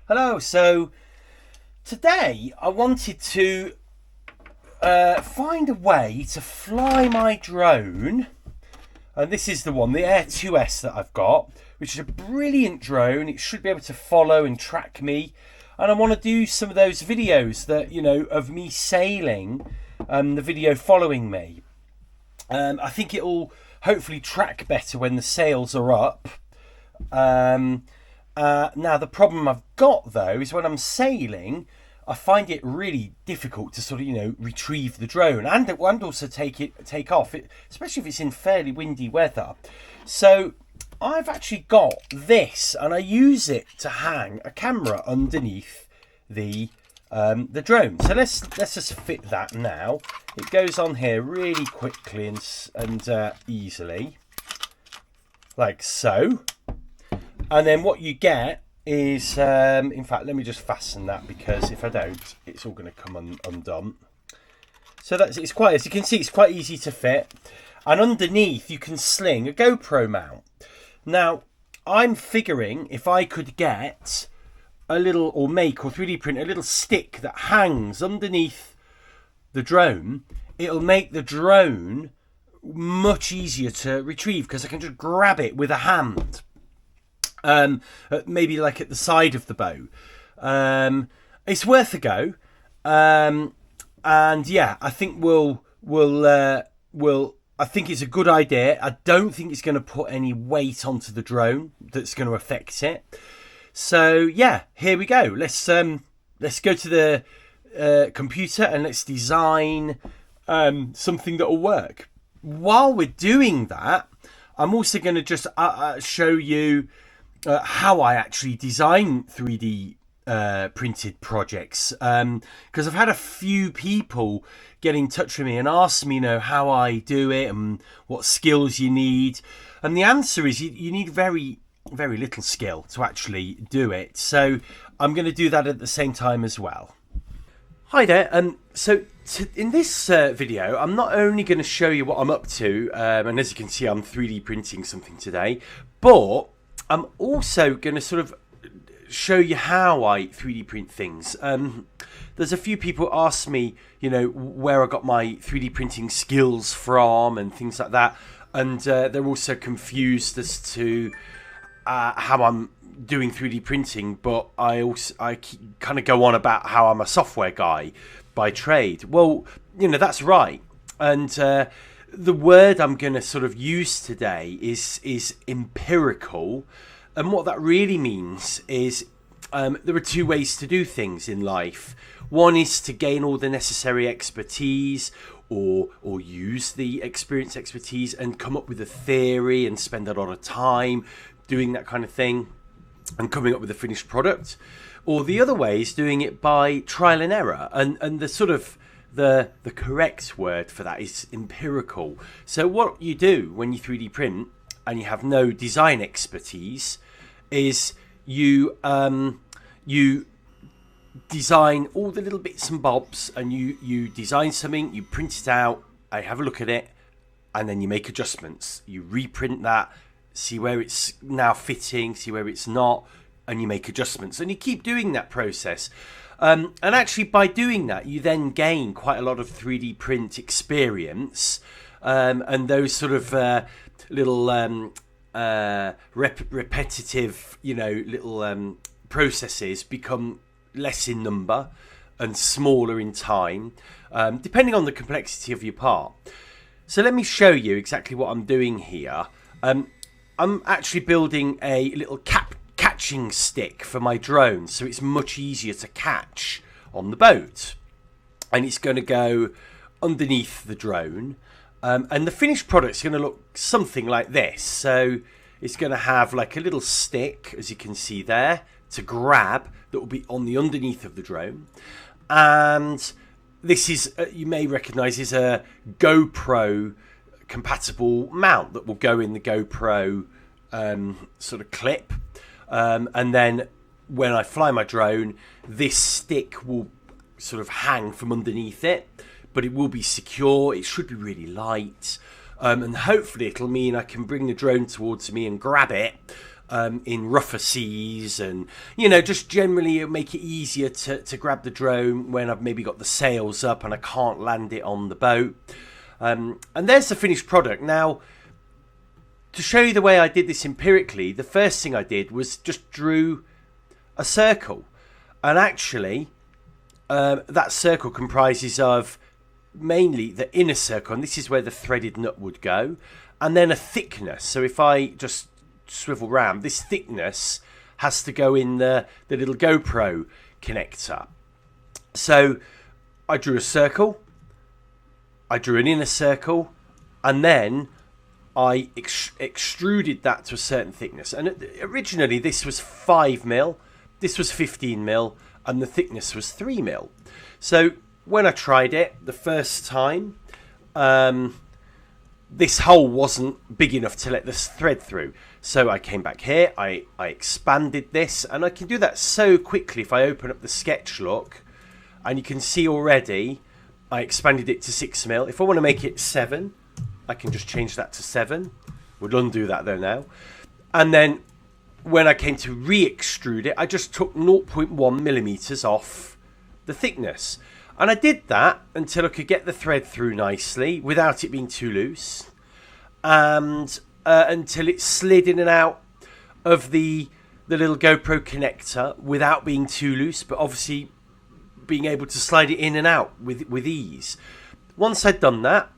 Hello, so today I wanted to find a way to fly my drone, and this is the one, the Air 2S that I've got, which is a brilliant drone. It should be able to follow and track me, and I want to do some of those videos that, you know, of me sailing, the video following me. I think it'll hopefully track better when the sails are up. Now the problem I've got though is when I'm sailing, I find it really difficult to sort of, you know, retrieve the drone and also take off, especially if it's in fairly windy weather. So I've actually got this, and I use it to hang a camera underneath the drone. So let's just fit that now. It goes on here really quickly and easily, like so. And then what you get is, in fact, let me just fasten that, because if I don't, it's all going to come undone. So it's quite, as you can see, it's quite easy to fit. And underneath, you can sling a GoPro mount. Now, I'm figuring if I could get a little, or make or 3D print a little stick that hangs underneath the drone, it'll make the drone much easier to retrieve, because I can just grab it with a hand. Maybe like at the side of the boat. It's worth a go. And yeah, I think I think it's a good idea. I don't think it's going to put any weight onto the drone that's going to affect it. So yeah, here we go. Let's go to the computer and let's design something that will work. While we're doing that, I'm also going to just show you how I actually design 3D printed projects, because I've had a few people get in touch with me and ask me, you know, how I do it and what skills you need, and the answer is you need very, very little skill to actually do it. So I'm going to do that at the same time as well. Hi there. In this video, I'm not only going to show you what I'm up to, and as you can see, I'm 3D printing something today, but I'm also going to sort of show you how I 3D print things. There's a few people ask me, you know, where I got my 3D printing skills from and things like that. And they're also confused as to how I'm doing 3D printing. But I kind of go on about how I'm a software guy by trade. Well, you know, that's right. And the word I'm going to sort of use today is empirical, and what that really means is there are two ways to do things in life. One is to gain all the necessary expertise, or use the experience expertise and come up with a theory and spend a lot of time doing that kind of thing and coming up with a finished product. Or the other way is doing it by trial and error, and the sort of the correct word for that is empirical. So what you do when you 3D print and you have no design expertise is you design all the little bits and bobs, and you design something, you print it out, I have a look at it, and then you make adjustments. You reprint that, see where it's now fitting, see where it's not, and you make adjustments, and you keep doing that process. And actually, by doing that, you then gain quite a lot of 3D print experience, and those sort of little repetitive, you know, little processes become less in number and smaller in time, depending on the complexity of your part. So let me show you exactly what I'm doing here. I'm actually building a little catching stick for my drone, so it's much easier to catch on the boat, and it's going to go underneath the drone, and the finished product is going to look something like this. So it's going to have like a little stick, as you can see there, to grab, that will be on the underneath of the drone. And this is, you may recognize, is a GoPro compatible mount that will go in the GoPro sort of clip. And then when I fly my drone, this stick will sort of hang from underneath it, but it will be secure. It should be really light, and hopefully it'll mean I can bring the drone towards me and grab it, in rougher seas, and you know, just generally it'll make it easier to grab the drone when I've maybe got the sails up and I can't land it on the boat. And there's the finished product. Now, to show you the way I did this empirically, the first thing I did was just drew a circle, and actually that circle comprises of mainly the inner circle, and this is where the threaded nut would go, and then a thickness. So if I just swivel round, this thickness has to go in the little GoPro connector. So I drew a circle, I drew an inner circle, and then I extruded that to a certain thickness. And originally this was 5mm, this was 15mm, and the thickness was 3mm. So when I tried it the first time, this hole wasn't big enough to let this thread through. So I came back here, I expanded this, and I can do that so quickly if I open up the sketch look, and you can see already I expanded it to 6mm. If I want to make it 7, I can just change that to 7. We'll undo that though now. And then when I came to re-extrude it, I just took 0.1mm off the thickness. And I did that until I could get the thread through nicely without it being too loose, and until it slid in and out of the little GoPro connector without being too loose, but obviously being able to slide it in and out with ease. Once I'd done that,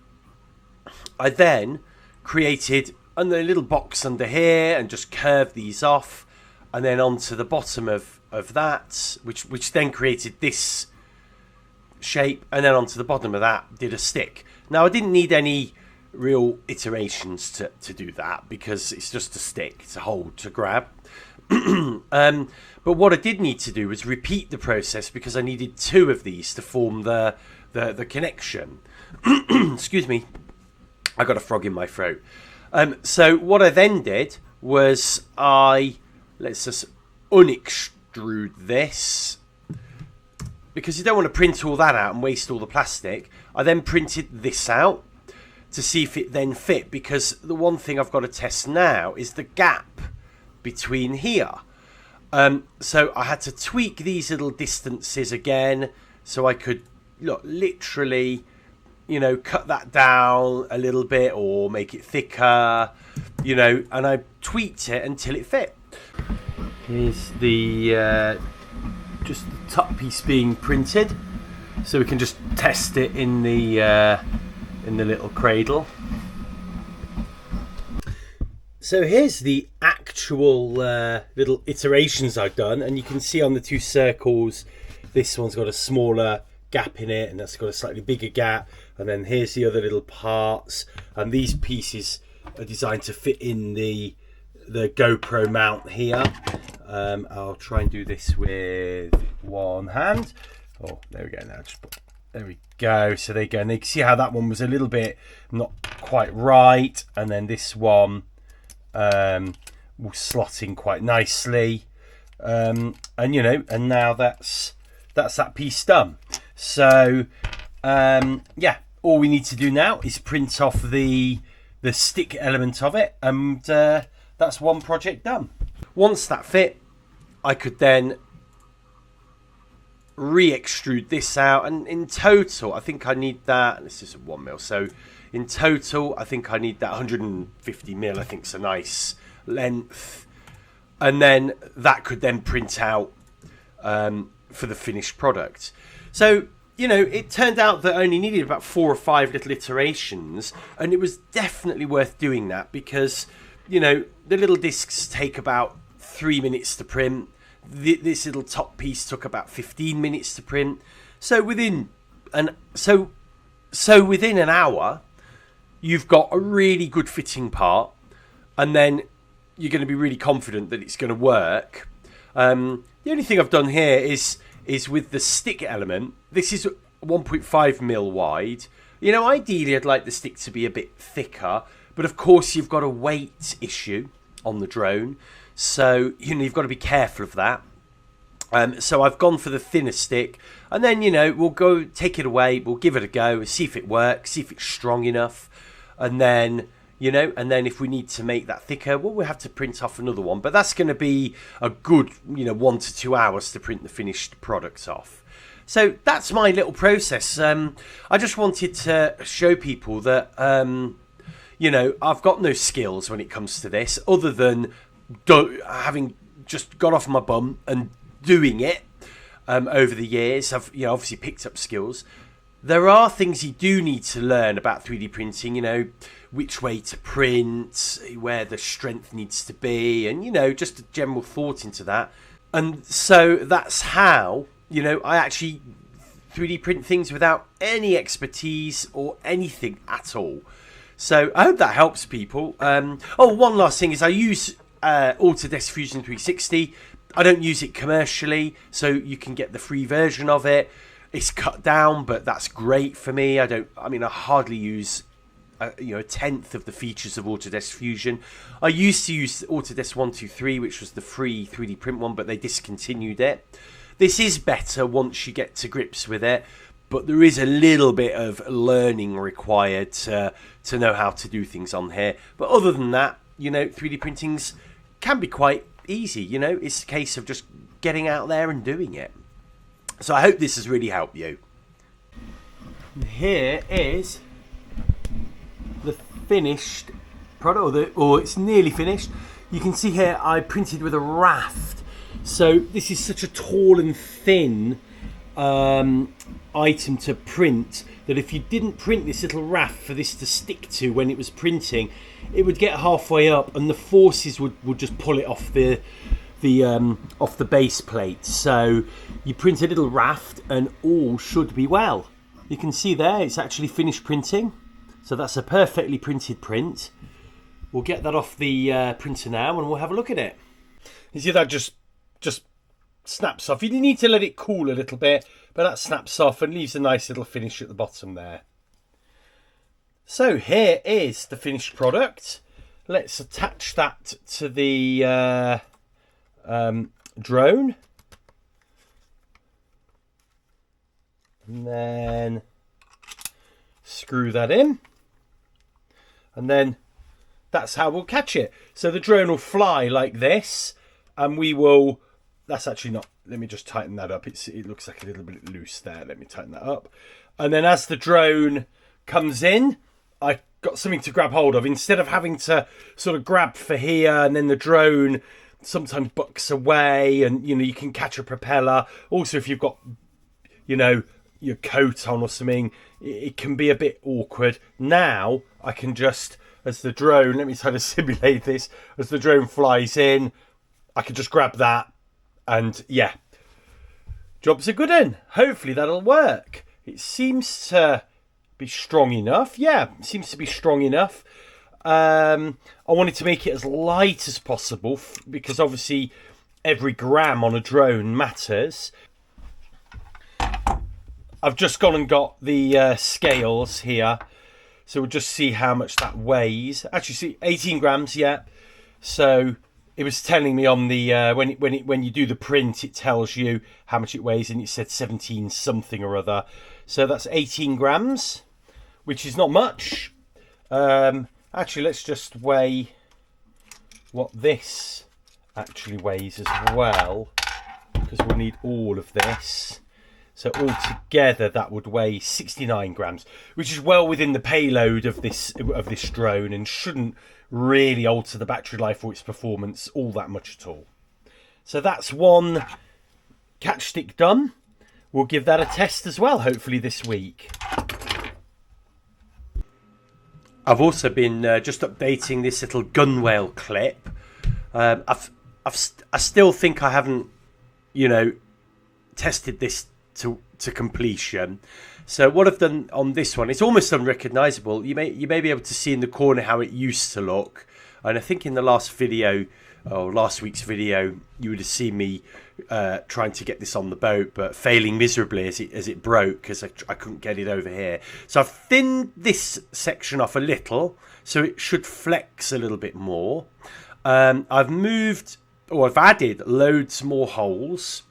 I then created a little box under here and just curved these off, and then onto the bottom of that, which then created this shape, and then onto the bottom of that did a stick. Now I didn't need any real iterations to do that, because it's just a stick, it's a hold to grab. But what I did need to do was repeat the process, because I needed 2 of these to form the connection. Excuse me, I got a frog in my throat. So what I then did was let's just unextrude this, because you don't want to print all that out and waste all the plastic. I then printed this out to see if it then fit, because the one thing I've got to test now is the gap between here. So I had to tweak these little distances again, so I could literally, you know, cut that down a little bit or make it thicker, you know, and I tweaked it until it fit. Here's the just the top piece being printed, so we can just test it in the little cradle. So here's the actual little iterations I've done, and you can see on the 2 circles, this one's got a smaller gap in it, and that's got a slightly bigger gap, and then here's the other little parts, and these pieces are designed to fit in the GoPro mount here. I'll try and do this with one hand. Oh, there we go. Now there we go. So there you go, and you can see how that one was a little bit not quite right, and then this one will slot in quite nicely, and you know, and now that's that piece done. So yeah, all we need to do now is print off the stick element of it, and that's one project done. Once that fit, I could then re-extrude this out, and in total I think I need that, this is a 1mm, so in total I think I need that 150mm. I think it's a nice length, and then that could then print out for the finished product. So, you know, it turned out that I only needed about 4 or 5 little iterations, and it was definitely worth doing that, because, you know, the little discs take about 3 minutes to print. This little top piece took about 15 minutes to print. So within an hour, you've got a really good fitting part, and then you're going to be really confident that it's going to work. The only thing I've done here is with the stick element. This is 1.5mm wide. You know, ideally I'd like the stick to be a bit thicker, but of course you've got a weight issue on the drone, so you know, you've got to be careful of that. So I've gone for the thinner stick, and then, you know, we'll go take it away, we'll give it a go, see if it works, see if it's strong enough, and then, you know, and then if we need to make that thicker, well, we'll have to print off another one. But that's going to be a good, you know, 1 to 2 hours to print the finished products off. So that's my little process. I just wanted to show people that, you know, I've got no skills when it comes to this, other than having just got off my bum and doing it over the years. I've, you know, obviously picked up skills. There are things you do need to learn about 3D printing, you know, which way to print, where the strength needs to be, and, you know, just a general thought into that. And so that's how, you know, I actually 3D print things without any expertise or anything at all. So I hope that helps people. Oh, one last thing is I use Autodesk Fusion 360. I don't use it commercially, so you can get the free version of it. It's cut down, but that's great for me. I hardly use you know, a tenth of the features of Autodesk Fusion. I used to use Autodesk 123, which was the free 3D print one, but they discontinued it. This is better once you get to grips with it, but there is a little bit of learning required to know how to do things on here. But other than that, you know, 3D printings can be quite easy. You know, it's a case of just getting out there and doing it. So I hope this has really helped you. Here is the finished product, or it's nearly finished. You can see here I printed with a Raft. So this is such a tall and thin item to print that if you didn't print this little Raft for this to stick to when it was printing, it would get halfway up and the forces would just pull it off the base plate. So you print a little Raft and all should be well. You can see there it's actually finished printing, so that's a perfectly printed print. We'll get that off the printer now and we'll have a look at it. You see that just snaps off. You need to let it cool a little bit, but that snaps off and leaves a nice little finish at the bottom there. So here is the finished product. Let's attach that to the drone, and then screw that in, and then that's how we'll catch it. So the drone will fly like this, and we will, that's actually not, let me just tighten that up. It looks like a little bit loose there. Let me tighten that up. And then as the drone comes in, I got something to grab hold of. Instead of having to sort of grab for here, and then the drone sometimes bucks away, and, you know, you can catch a propeller. Also, if you've got, you know, your coat on or something, it can be a bit awkward. Now I can just, as the drone, let me try to simulate this, as the drone flies in, I can just grab that, and yeah, job's a good one. Hopefully that'll work. It seems to be strong enough. Yeah, it seems to be strong enough. I wanted to make it as light as possible because obviously every gram on a drone matters. I've just gone and got the scales here, so we'll just see how much that weighs. Actually, see, 18 grams, yeah. So it was telling me on the when you do the print, it tells you how much it weighs, and it said 17 something or other. So that's 18 grams, which is not much. Actually, let's just weigh what this actually weighs as well, because we'll need all of this. So altogether, that would weigh 69 grams, which is well within the payload of this drone, and shouldn't really alter the battery life or its performance all that much at all. So that's one catch stick done. We'll give that a test as well, hopefully this week. I've also been just updating this little gunwale clip. I still think I haven't, you know, tested this to completion. So what I've done on this one, it's almost unrecognisable. You may be able to see in the corner how it used to look. And I think in the last video, or last week's video, you would have seen me trying to get this on the boat, but failing miserably as it broke because I couldn't get it over here. So I've thinned this section off a little, so it should flex a little bit more. I've added loads more holes.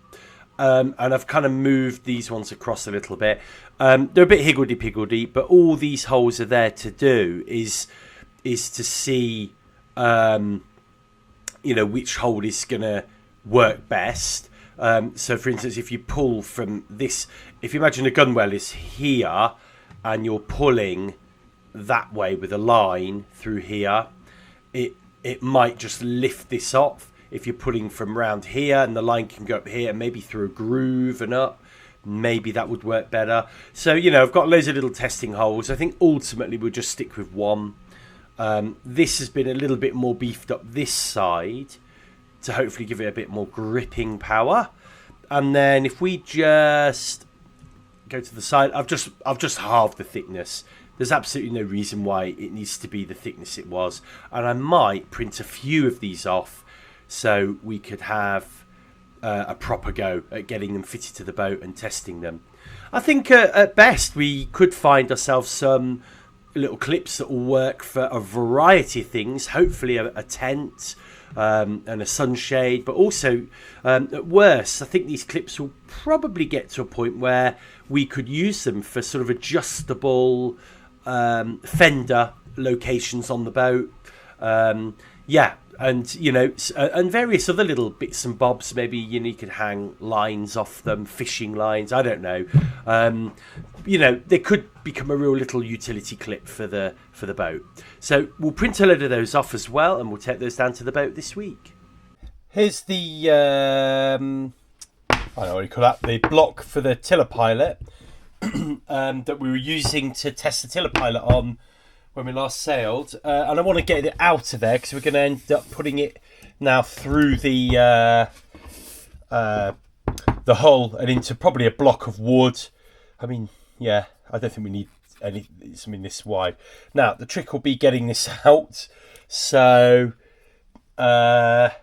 And I've kind of moved these ones across a little bit. They're a bit higgledy-piggledy, but all these holes are there to do is is to see, which hold is going to work best. So, for instance, if you pull from this, if you imagine a gunwale is here and you're pulling that way with a line through here, it might just lift this off. If you're pulling from round here and the line can go up here, maybe through a groove and up, maybe that would work better. So, I've got loads of little testing holes. I think ultimately we'll just stick with one. This has been a little bit more beefed up this side to hopefully give it a bit more gripping power. And then if we just go to the side, I've just halved the thickness. There's absolutely no reason why it needs to be the thickness it was. And I might print a few of these off so we could have a proper go at getting them fitted to the boat and testing them. I think at best we could find ourselves some little clips that will work for a variety of things. Hopefully a tent and a sunshade, but also at worst, I think these clips will probably get to a point where we could use them for sort of adjustable fender locations on the boat. And and various other little bits and bobs. Maybe you could hang lines off them, fishing lines. I don't know. They could become a real little utility clip for the boat. So we'll print a load of those off as well, and we'll take those down to the boat this week. Here's the I don't know what you call that. The block for the tiller pilot that we were using to test the tiller pilot on when we last sailed, and I want to get it out of there because we're going to end up putting it now through the hull and into probably a block of wood. I mean, yeah, I don't think we need something this wide. Now the trick will be getting this out. So I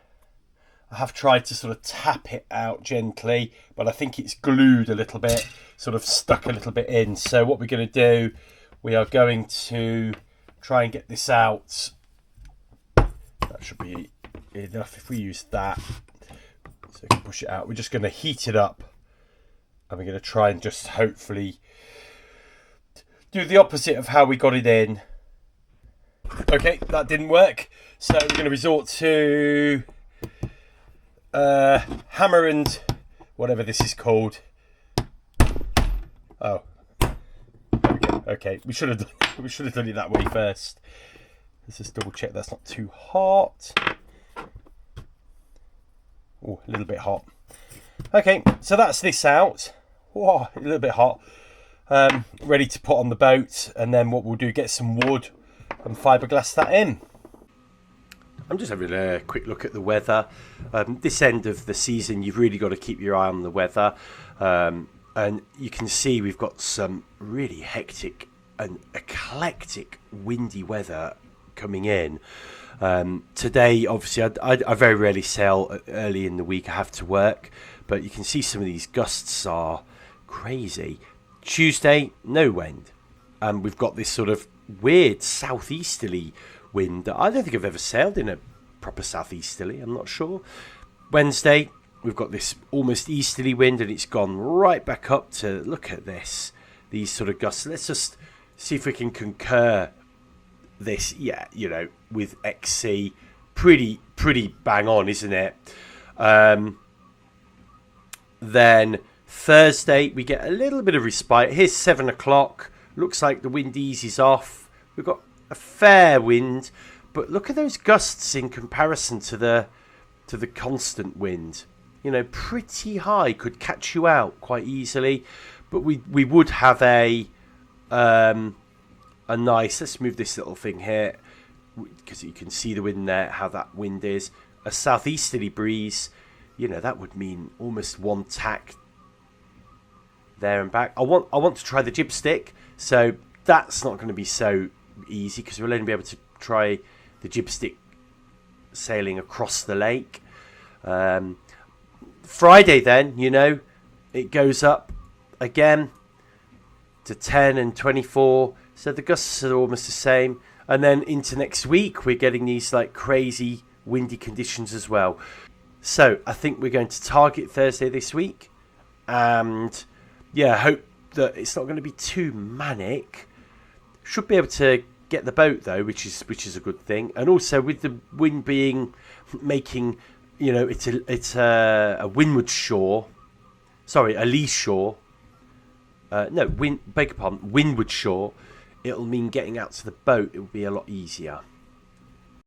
have tried to sort of tap it out gently, but I think it's glued a little bit, sort of stuck a little bit in. So what we're going to do, we are going to try and get this out. That should be enough if we use that. So we can push it out. We're just going to heat it up. And we're going to try and just hopefully do the opposite of how we got it in. Okay, that didn't work. So we're going to resort to hammer and whatever this is called. Oh. Okay, we should have done it that way first. Let's just double check that's not too hot. Oh, a little bit hot. Okay, so that's this out. Whoa, a little bit hot. Ready to put on the boat, and then what we'll do, get some wood and fiberglass that in. I'm just having a quick look at the weather. This end of the season, you've really got to keep your eye on the weather. And you can see we've got some really hectic and eclectic windy weather coming in. Today, obviously, I very rarely sail early in the week. I have to work. But you can see some of these gusts are crazy. Tuesday, no wind. We've got this sort of weird southeasterly wind that I don't think I've ever sailed in a proper southeasterly. I'm not sure. Wednesday, we've got this almost easterly wind, and it's gone right back up to, look at this, these sort of gusts. Let's just see if we can concur this, with XC. Pretty bang on, isn't it? Then Thursday, we get a little bit of respite. Here's 7 o'clock. Looks like the wind eases off. We've got a fair wind, but look at those gusts in comparison to the constant wind. Pretty high, could catch you out quite easily. But we would have a nice, let's move this little thing here, because you can see the wind there, how that wind is. A southeasterly breeze, that would mean almost one tack there and back. I want to try the jib stick, so that's not going to be so easy, because we'll only be able to try the jib stick sailing across the lake. Friday then, it goes up again to 10 and 24, so the gusts are almost the same. And then into next week, we're getting these like crazy windy conditions as well. So I think we're going to target Thursday this week, and hope that it's not going to be too manic. Should be able to get the boat though, which is a good thing. And also with the wind being making, you know, it's a windward shore. Sorry, a lee shore. Beg your pardon, windward shore. It'll mean getting out to the boat. It will be a lot easier.